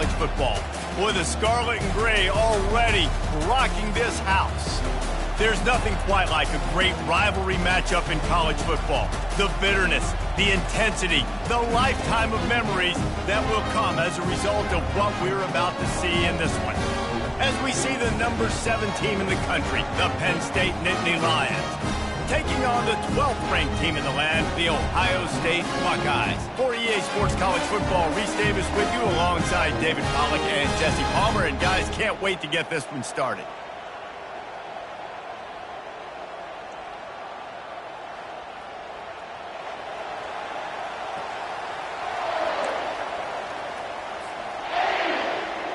college football, with the scarlet and gray already rocking this house. There's nothing quite like a great rivalry matchup in college football. The bitterness, the intensity, the lifetime of memories that will come as a result of what we're about to see in this one. As we see the number 7 team in the country, the Penn State Nittany Lions, taking on the 12th ranked team in the land, the Ohio State Buckeyes. For EA Sports College Football, Reese Davis with you alongside David Pollack and Jesse Palmer. And guys, can't wait to get this one started.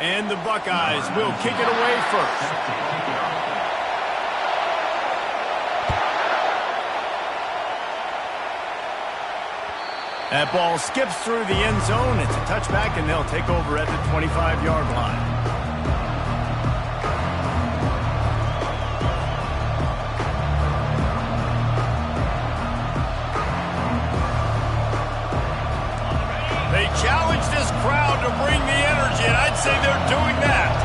And the Buckeyes will kick it away first. That ball skips through the end zone. It's a touchback, and they'll take over at the 25-yard line. They challenge this crowd to bring the energy, and I'd say they're doing that.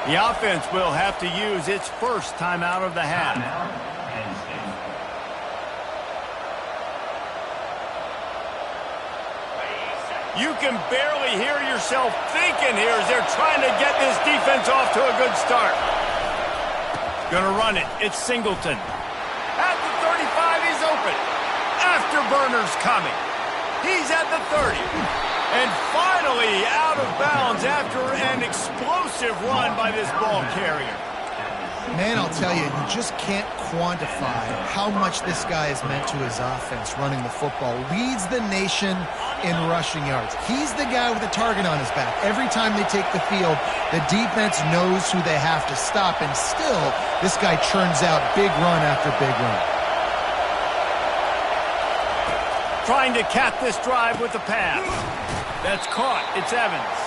The offense will have to use its first timeout of the half. You can barely hear yourself thinking here as they're trying to get this defense off to a good start. Gonna run it. It's Singleton. At the 35, he's open. Afterburner's coming. He's at the 30. And finally out of bounds after an explosive run by this ball carrier. Man, I'll tell you, you just can't quantify how much this guy has meant to his offense running the football. Leads the nation in rushing yards. He's the guy with the target on his back. Every time they take the field, the defense knows who they have to stop, and still, this guy churns out big run after big run. Trying to cap this drive with the pass. That's caught. It's Evans.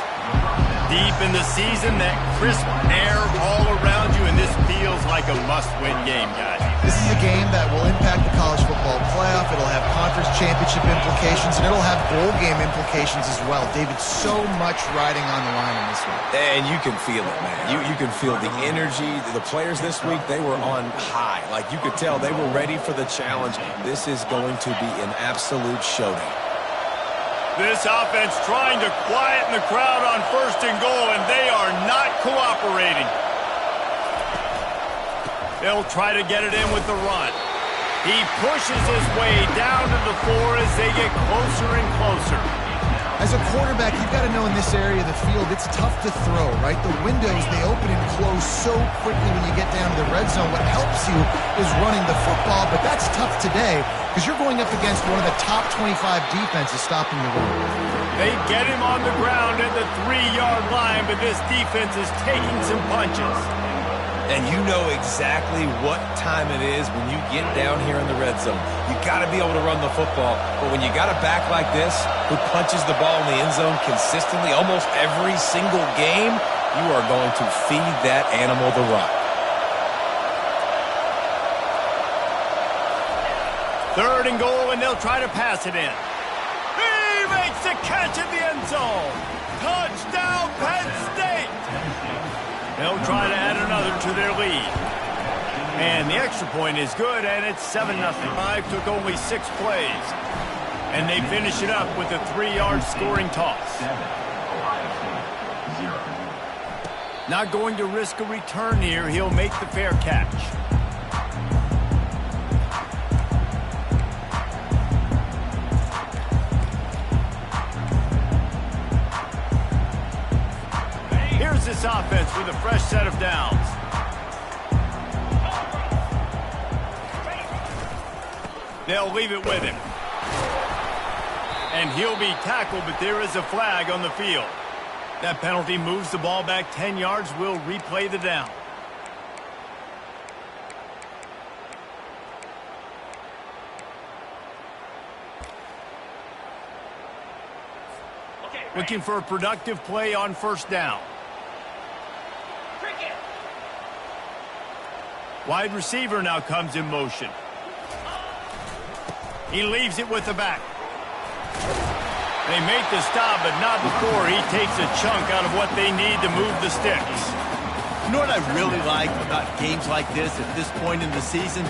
Deep in the season, that crisp air all around you, and this feels like a must-win game, guys. This is a game that will impact the college football playoff. It'll have conference championship implications, and it'll have bowl game implications as well. David, so much riding on the line in this one. And you can feel it, man. You can feel the energy. The players this week, they were on high. Like, you could tell they were ready for the challenge. This is going to be an absolute showdown. This offense trying to quieten the crowd on 1st and goal, and they are not cooperating. They'll try to get it in with the run. He pushes his way down to the floor as they get closer and closer. As a quarterback, you've got to know in this area of the field, it's tough to throw, right? The windows, they open and close so quickly when you get down to the red zone. What helps you is running the football, but that's tough today because you're going up against one of the top 25 defenses stopping the run. They get him on the ground at the 3-yard line, but this defense is taking some punches. And you know exactly what time it is when you get down here in the red zone. You got to be able to run the football. But when you got a back like this who punches the ball in the end zone consistently almost every single game, you are going to feed that animal the rock. 3rd and goal, and they'll try to pass it in. He makes the catch in the end zone. Touchdown, Penn State! They'll try to add another to their lead. And the extra point is good, and it's 7-0. Drive took only 6 plays. And they finish it up with a 3-yard scoring toss. Not going to risk a return here. He'll make the fair catch. This offense with a fresh set of downs. They'll leave it with him. And he'll be tackled, but there is a flag on the field. That penalty moves the ball back 10 yards. We'll replay the down. Looking for a productive play on 1st down. Wide receiver now comes in motion. He leaves it with the back. They make the stop, but not before he takes a chunk out of what they need to move the sticks. You know what I really like about games like this at this point in the season?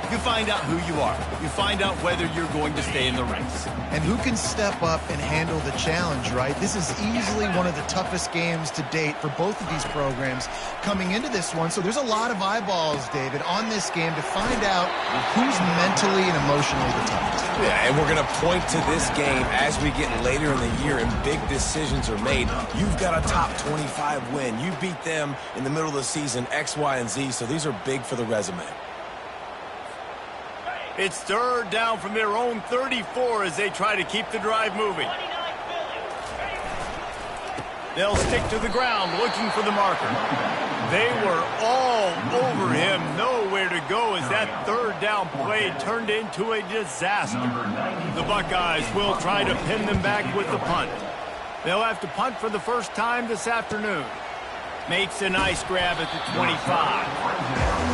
You find out who you are. You find out whether you're going to stay in the race. And who can step up and handle the challenge, right? This is easily one of the toughest games to date for both of these programs coming into this one. So there's a lot of eyeballs, David, on this game to find out who's mentally and emotionally the toughest. Yeah, and we're going to point to this game as we get later in the year and big decisions are made. You've got a top 25 win. You beat them in the middle of the season, X, Y, and Z, so these are big for the resume. It's third down from their own 34 as they try to keep the drive moving. They'll stick to the ground looking for the marker. They were all over him, nowhere to go as that third down play turned into a disaster. The Buckeyes will try to pin them back with the punt. They'll have to punt for the first time this afternoon. Makes a nice grab at the 25.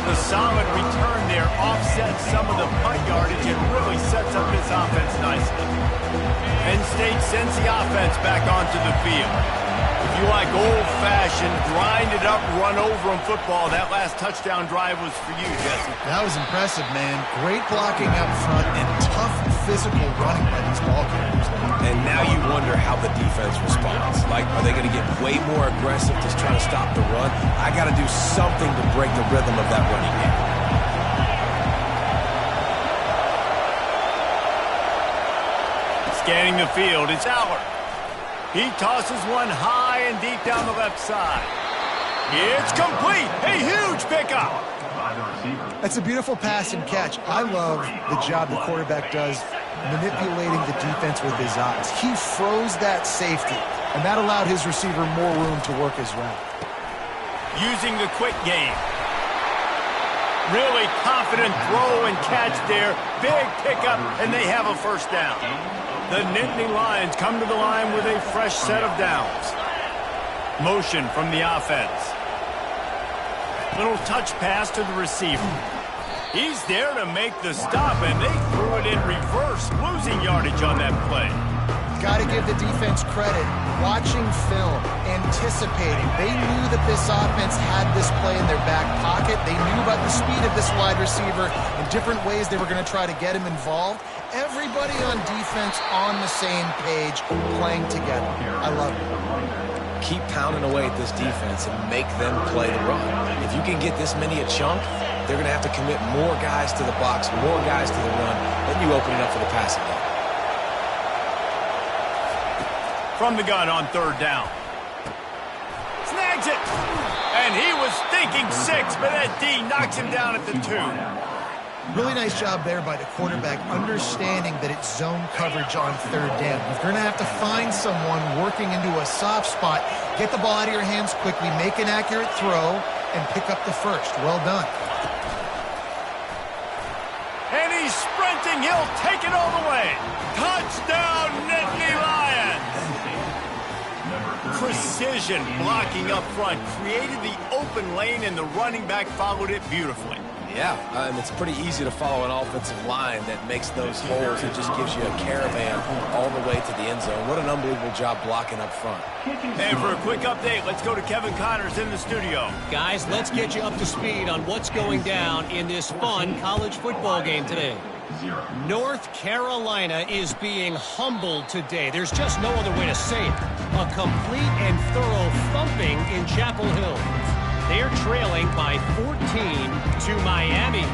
The solid return there offsets some of the punt yardage and really sets up this offense nicely. Penn State sends the offense back onto the field. If you like old-fashioned, grind-it-up, run-over-'em football, that last touchdown drive was for you, Jesse. That was impressive, man. Great blocking up front and tough physical running by these ball carriers. And now you wonder how the defense responds. Like, are they going to get way more aggressive to try to stop the run? I got to do something to break the rhythm of that running game. Scanning the field, it's Aller. He tosses one high and deep down the left side. It's complete. A huge pickup. That's a beautiful pass and catch. I love the job the quarterback does manipulating the defense with his eyes. He froze that safety, and that allowed his receiver more room to work his route. Using the quick game. Really confident throw and catch there. Big pickup, and they have a first down. The Nittany Lions come to the line with a fresh set of downs. Motion from the offense. Little touch pass to the receiver. He's there to make the stop, and they threw it in reverse, losing yardage on that play. Got to give the defense credit. Watching film, anticipating. They knew that this offense had this play in their back pocket. They knew about the speed of this wide receiver and different ways they were going to try to get him involved. Everybody on defense on the same page, playing together. I love it. Keep pounding away at this defense and make them play the run. If you can get this many a chunk, they're going to have to commit more guys to the box, more guys to the run, then you open it up for the passing game. From the gun on third down. Snags it! And he was thinking 6, but that D knocks him down at the 2. Really nice job there by the quarterback, understanding that it's zone coverage on third down. You're going to have to find someone working into a soft spot, get the ball out of your hands quickly, make an accurate throw, and pick up the first. Well done. And he's sprinting. He'll take it all the way. Touchdown, Nittany Lions! Precision blocking up front created the open lane, and the running back followed it beautifully. Yeah, and it's pretty easy to follow an offensive line that makes those holes. It just gives you a caravan all the way to the end zone. What an unbelievable job blocking up front. And for a quick update, let's go to Kevin Connors in the studio. Guys, let's get you up to speed on what's going down in this fun college football game today. North Carolina is being humbled today. There's just no other way to say it. A complete and thorough thumping in Chapel Hill. They're trailing by 14 to Miami.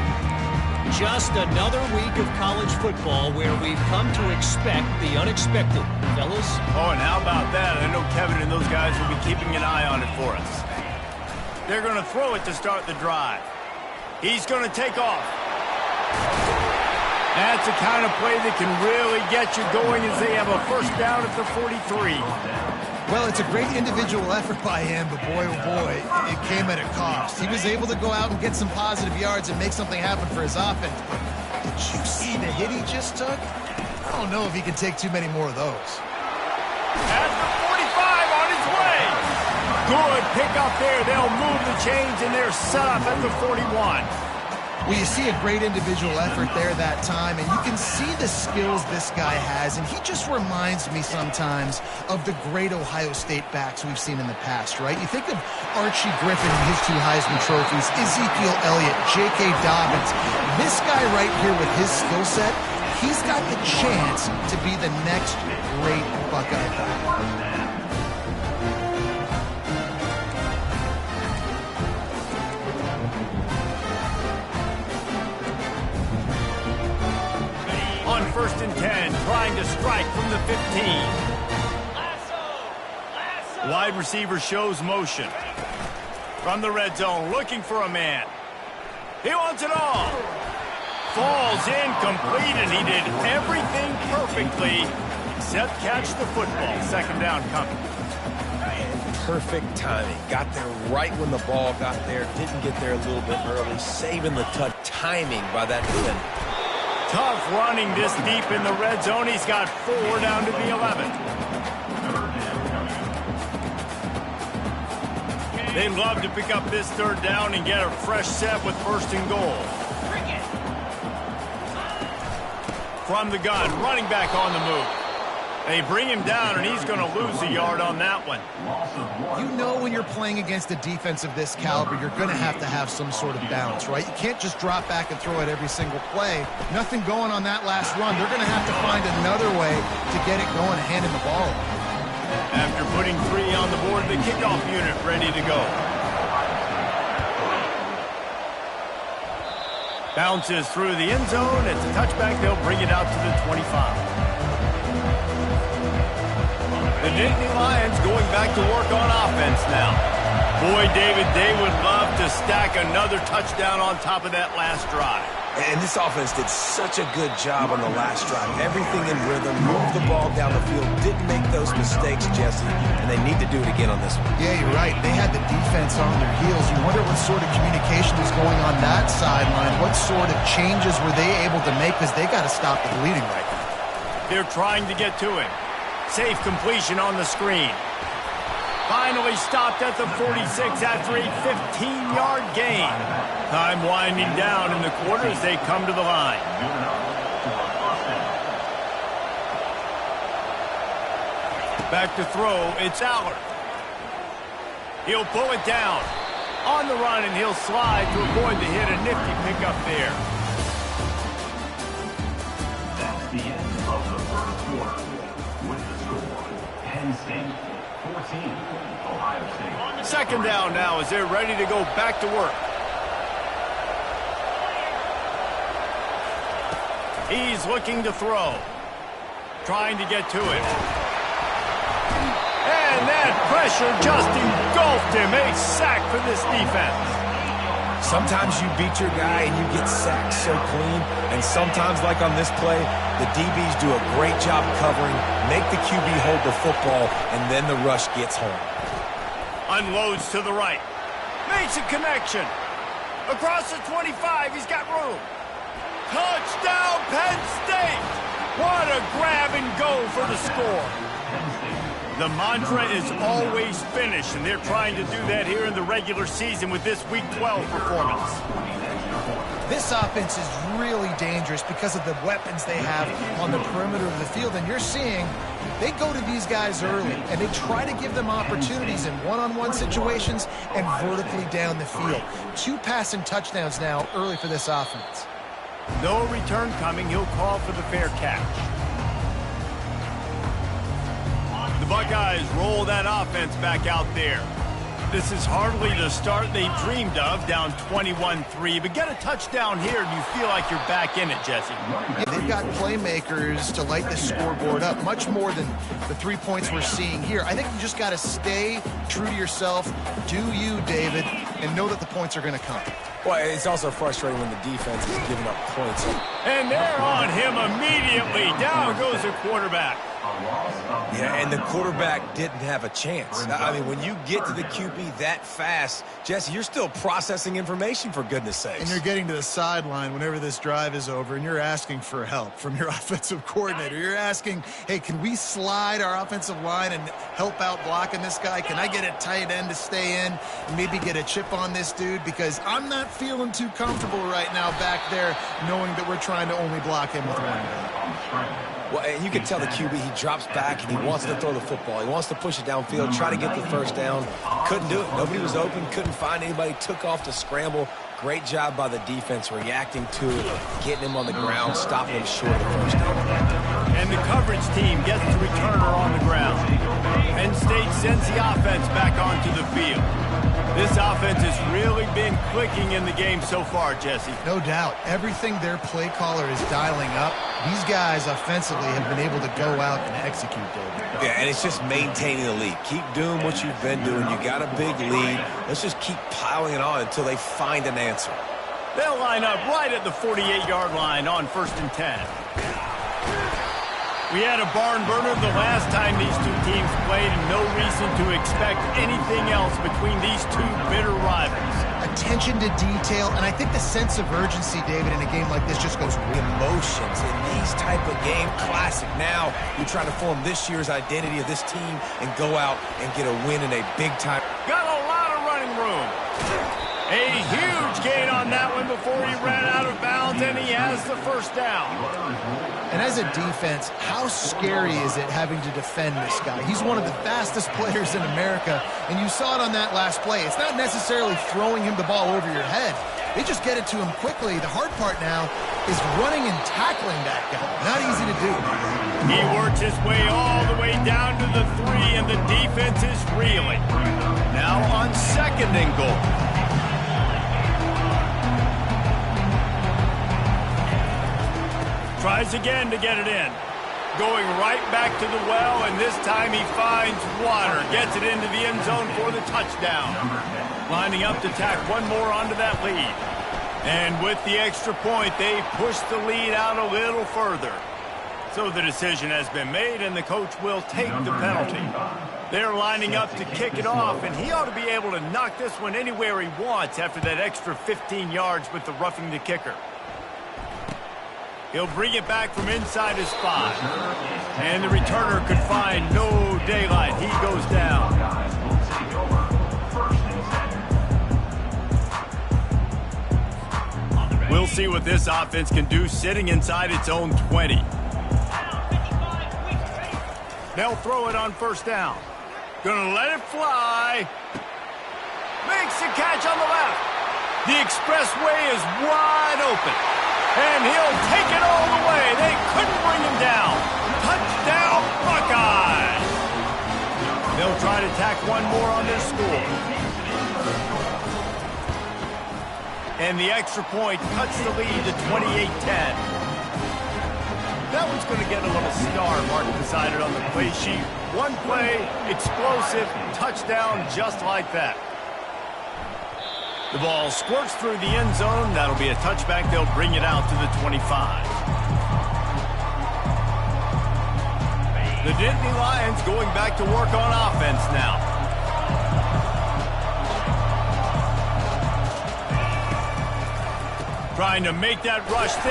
Just another week of college football where we've come to expect the unexpected. Fellas? Oh, and how about that? I know Kevin and those guys will be keeping an eye on it for us. They're going to throw it to start the drive. He's going to take off. That's the kind of play that can really get you going as they have a first down at the 43. Well, it's a great individual effort by him, but boy, oh boy, it came at a cost. He was able to go out and get some positive yards and make something happen for his offense. But did you see the hit he just took? I don't know if he can take too many more of those. At the 45 on his way. Good pickup there. They'll move the chains, and they're set up at the 41. Well, you see a great individual effort there that time, and you can see the skills this guy has, and he just reminds me sometimes of the great Ohio State backs we've seen in the past, right? You think of Archie Griffin and his 2 Heisman trophies, Ezekiel Elliott, J.K. Dobbins. This guy right here with his skill set, he's got the chance to be the next great Buckeye back. On 1st and 10, trying to strike from the 15. Wide receiver shows motion. From the red zone, looking for a man. He wants it all. Falls incomplete, and he did everything perfectly except catch the football. 2nd down coming. Perfect timing. Got there right when the ball got there. Didn't get there a little bit early. Saving the touch. Timing by that defender. Tough running this deep in the red zone. He's got 4 down to the 11. They love to pick up this 3rd down and get a fresh set with 1st and goal. From the gun, running back on the move. They bring him down, and he's going to lose a yard on that one. You know when you're playing against a defense of this caliber, you're going to have some sort of balance, right? You can't just drop back and throw it every single play. Nothing going on that last run. They're going to have to find another way to get it going and handing the ball. After putting 3 on the board, the kickoff unit ready to go. Bounces through the end zone. It's a touchback. They'll bring it out to the 25. The Nittany Lions going back to work on offense now. Boy, David, they would love to stack another touchdown on top of that last drive. And this offense did such a good job on the last drive. Everything in rhythm, moved the ball down the field, didn't make those mistakes, Jesse, and they need to do it again on this one. Yeah, you're right. They had the defense on their heels. You wonder what sort of communication is going on that sideline. What sort of changes were they able to make, because they got to stop the bleeding right now. They're trying to get to him. Safe completion on the screen. Finally stopped at the 46 after a 15-yard gain. Time winding down in the quarter as they come to the line. Back to throw, it's Allard. He'll pull it down. On the run, and he'll slide to avoid the hit. A nifty pickup there. That's the end of the 1st quarter. With the score, Penn State 14, Ohio State. 2nd down now as they're ready to go back to work. He's looking to throw. Trying to get to it. And that pressure just engulfed him. A sack for this defense. Sometimes you beat your guy and you get sacked so clean, and sometimes, like on this play, the DBs do a great job covering, make the QB hold the football, and then the rush gets home. Unloads to the right. Makes a connection. Across the 25, he's got room. Touchdown, Penn State! What a grab and go for the score. The mantra is always finish, and they're trying to do that here in the regular season with this Week 12 performance. This offense is really dangerous because of the weapons they have on the perimeter of the field, and you're seeing they go to these guys early, and they try to give them opportunities in one-on-one situations and vertically down the field. 2 passing touchdowns now early for this offense. No return coming. He'll call for the fair catch. The Buckeyes roll that offense back out there. This is hardly the start they dreamed of, down 21-3. But get a touchdown here, and you feel like you're back in it, Jesse. Yeah, they've got playmakers to light this scoreboard up, much more than the 3 points we're seeing here. I think you just got to stay true to yourself, do you, David, and know that the points are going to come. Well, it's also frustrating when the defense is giving up points. And they're on him immediately. Down goes the quarterback. Yeah, and the quarterback didn't have a chance. I mean, when you get to the QB that fast, Jesse, you're still processing information, for goodness sakes. And you're getting to the sideline whenever this drive is over, and you're asking for help from your offensive coordinator. You're asking, hey, can we slide our offensive line and help out blocking this guy? Can I get a tight end to stay in and maybe get a chip on this dude? Because I'm not feeling too comfortable right now back there knowing that we're trying to only block him with one guy. Well, and you can tell the QB, he drops back and he wants to throw the football. He wants to push it downfield, try to get the first down. Couldn't do it. Nobody was open, couldn't find anybody, took off to scramble. Great job by the defense reacting to it, getting him on the ground, stopping him short of the first down. And the coverage team gets the returner on the ground. Penn State sends the offense back onto the field. This offense has really been clicking in the game so far, Jesse. No doubt. Everything their play caller is dialing up, these guys offensively have been able to go out and execute, David. Yeah, and it's just maintaining the lead. Keep doing what you've been doing. You got a big lead. Let's just keep piling it on until they find an answer. They'll line up right at the 48-yard line on 1st and 10. We had a barn burner the last time these two teams played, and no reason to expect anything else between these two bitter rivals. Attention to detail, and I think the sense of urgency, David, in a game like this just goes with emotions in these type of game. Classic. Now you're trying to form this year's identity of this team and go out and get a win in a big-time. Got a lot of running room. A huge gain on that one before he ran out of bounds, and he has the first down. And as a defense, how scary is it having to defend this guy? He's one of the fastest players in America, and you saw it on that last play. It's not necessarily throwing him the ball over your head. They just get it to him quickly. The hard part now is running and tackling that guy. Not easy to do. He works his way all the way down to the 3, and the defense is reeling. Now on 2nd and goal. Tries again to get it in. Going right back to the well, and this time he finds water. Gets it into the end zone for the touchdown. Lining up to tack one more onto that lead. And with the extra point, they push the lead out a little further. So the decision has been made, and the coach will take the penalty. They're lining up to kick it off, and he ought to be able to knock this one anywhere he wants after that extra 15 yards with the roughing the kicker. He'll bring it back from inside his 5. And the returner could find no daylight. He goes down. We'll see what this offense can do sitting inside its own 20. They'll throw it on 1st down. Gonna let it fly. Makes the catch on the left. The expressway is wide open. And he'll take it all the way. They couldn't bring him down. Touchdown, Buckeyes! They'll try to tack one more on their score. And the extra point cuts the lead to 28-10. That one's going to get a little star mark decided on the play sheet. One play, explosive, touchdown just like that. The ball squirts through the end zone. That'll be a touchback. They'll bring it out to the 25. The Nittany Lions going back to work on offense now. Trying to make that rush.